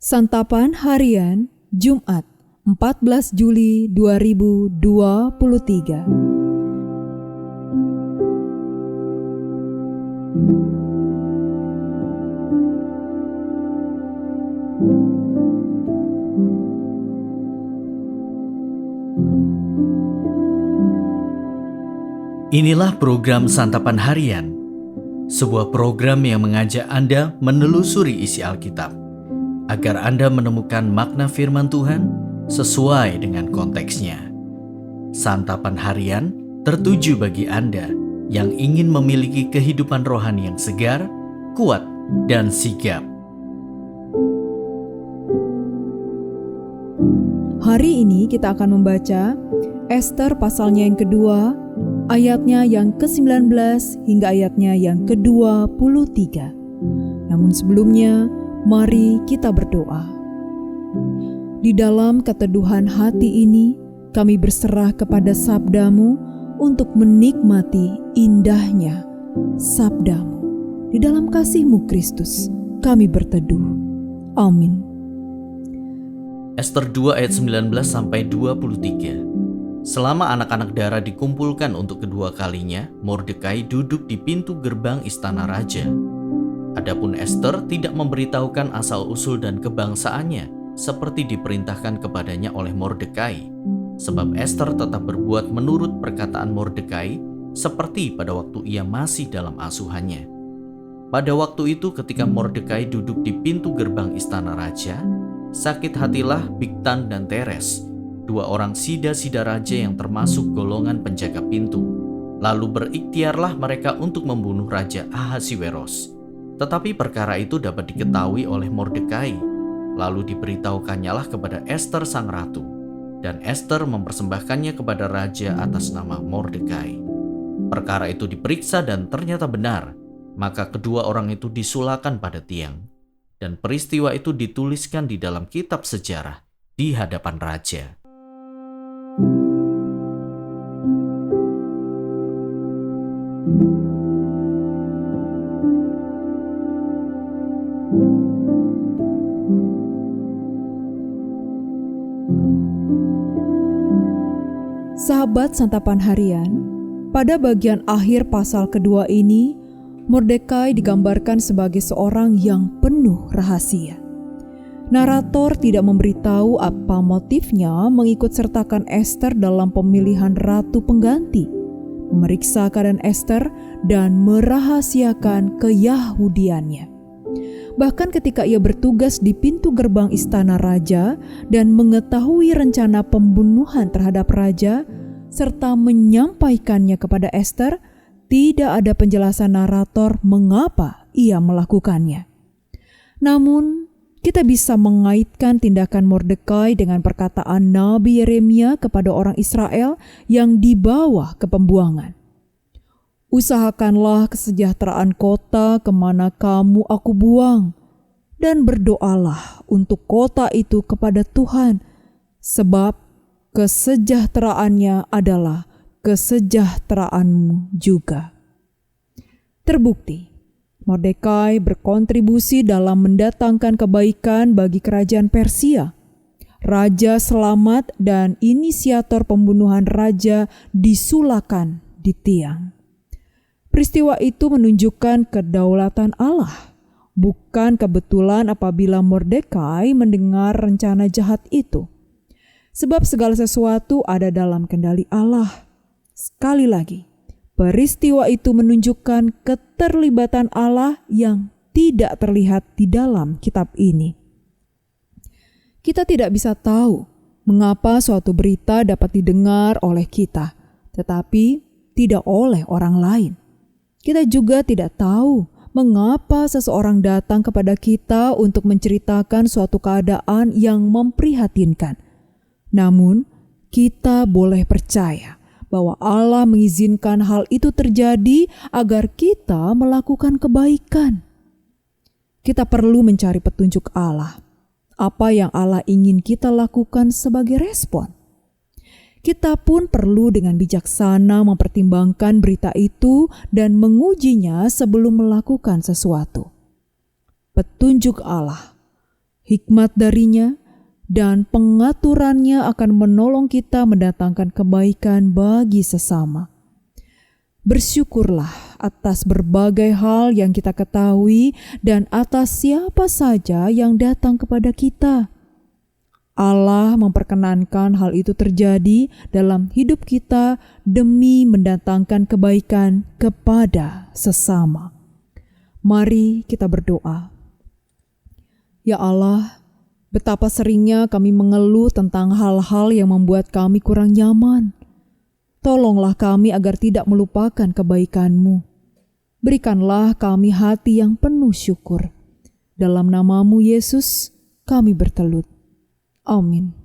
Santapan Harian Jumat 14 Juli 2023. Inilah program Santapan Harian, sebuah program yang mengajak Anda menelusuri isi Alkitab, agar Anda menemukan makna firman Tuhan sesuai dengan konteksnya. Santapan Harian tertuju bagi Anda yang ingin memiliki kehidupan rohani yang segar, kuat, dan sigap. Hari ini kita akan membaca Ester pasalnya yang kedua, ayatnya yang ke-19 hingga ayatnya yang ke-23. Namun sebelumnya, mari kita berdoa. Di dalam keteduhan hati ini, kami berserah kepada sabda-Mu untuk menikmati indahnya sabda-Mu. Di dalam kasih-Mu Kristus, kami berteduh. Amin. Ester 2 ayat 19-23. Selama anak-anak dara dikumpulkan untuk kedua kalinya, Mordekai duduk di pintu gerbang istana raja. Adapun Ester tidak memberitahukan asal-usul dan kebangsaannya seperti diperintahkan kepadanya oleh Mordekai, sebab Ester tetap berbuat menurut perkataan Mordekai seperti pada waktu ia masih dalam asuhannya. Pada waktu itu ketika Mordekai duduk di pintu gerbang istana raja, sakit hatilah Bigtan dan Teres, dua orang sida-sida raja yang termasuk golongan penjaga pintu. Lalu berikhtiarlah mereka untuk membunuh Raja Ahasiweros. Tetapi perkara itu dapat diketahui oleh Mordekai. Lalu diberitahukannya kepada Ester sang ratu, dan Ester mempersembahkannya kepada raja atas nama Mordekai. Perkara itu diperiksa dan ternyata benar, maka kedua orang itu disulakan pada tiang. Dan peristiwa itu dituliskan di dalam kitab sejarah di hadapan raja. Sahabat Santapan Harian, pada bagian akhir pasal kedua ini, Mordekai digambarkan sebagai seorang yang penuh rahasia. Narator tidak memberitahu apa motifnya mengikut sertakan Ester dalam pemilihan ratu pengganti, memeriksa keadaan Ester, dan merahasiakan keyahudiannya. Bahkan ketika ia bertugas di pintu gerbang istana raja dan mengetahui rencana pembunuhan terhadap raja, serta menyampaikannya kepada Ester, tidak ada penjelasan narator mengapa ia melakukannya. Namun, kita bisa mengaitkan tindakan Mordekai dengan perkataan Nabi Yeremia kepada orang Israel yang dibawa ke pembuangan. Usahakanlah kesejahteraan kota kemana kamu aku buang, dan berdoalah untuk kota itu kepada Tuhan, sebab kesejahteraannya adalah kesejahteraanmu juga. Terbukti, Mordekai berkontribusi dalam mendatangkan kebaikan bagi kerajaan Persia. Raja selamat dan inisiator pembunuhan raja disulakan di tiang. Peristiwa itu menunjukkan kedaulatan Allah. Bukan kebetulan apabila Mordekai mendengar rencana jahat itu. Sebab segala sesuatu ada dalam kendali Allah. Sekali lagi, peristiwa itu menunjukkan keterlibatan Allah yang tidak terlihat di dalam kitab ini. Kita tidak bisa tahu mengapa suatu berita dapat didengar oleh kita, tetapi tidak oleh orang lain. Kita juga tidak tahu mengapa seseorang datang kepada kita untuk menceritakan suatu keadaan yang memprihatinkan. Namun, kita boleh percaya bahwa Allah mengizinkan hal itu terjadi agar kita melakukan kebaikan. Kita perlu mencari petunjuk Allah. Apa yang Allah ingin kita lakukan sebagai respon? Kita pun perlu dengan bijaksana mempertimbangkan berita itu dan mengujinya sebelum melakukan sesuatu. Petunjuk Allah Hikmat darinya dan pengaturannya akan menolong kita mendatangkan kebaikan bagi sesama. Bersyukurlah atas berbagai hal yang kita ketahui dan atas siapa saja yang datang kepada kita. Allah memperkenankan hal itu terjadi dalam hidup kita demi mendatangkan kebaikan kepada sesama. Mari kita berdoa. Ya Allah, betapa seringnya kami mengeluh tentang hal-hal yang membuat kami kurang nyaman. Tolonglah kami agar tidak melupakan kebaikan-Mu. Berikanlah kami hati yang penuh syukur. Dalam nama-Mu Yesus, kami bertelut. Amin.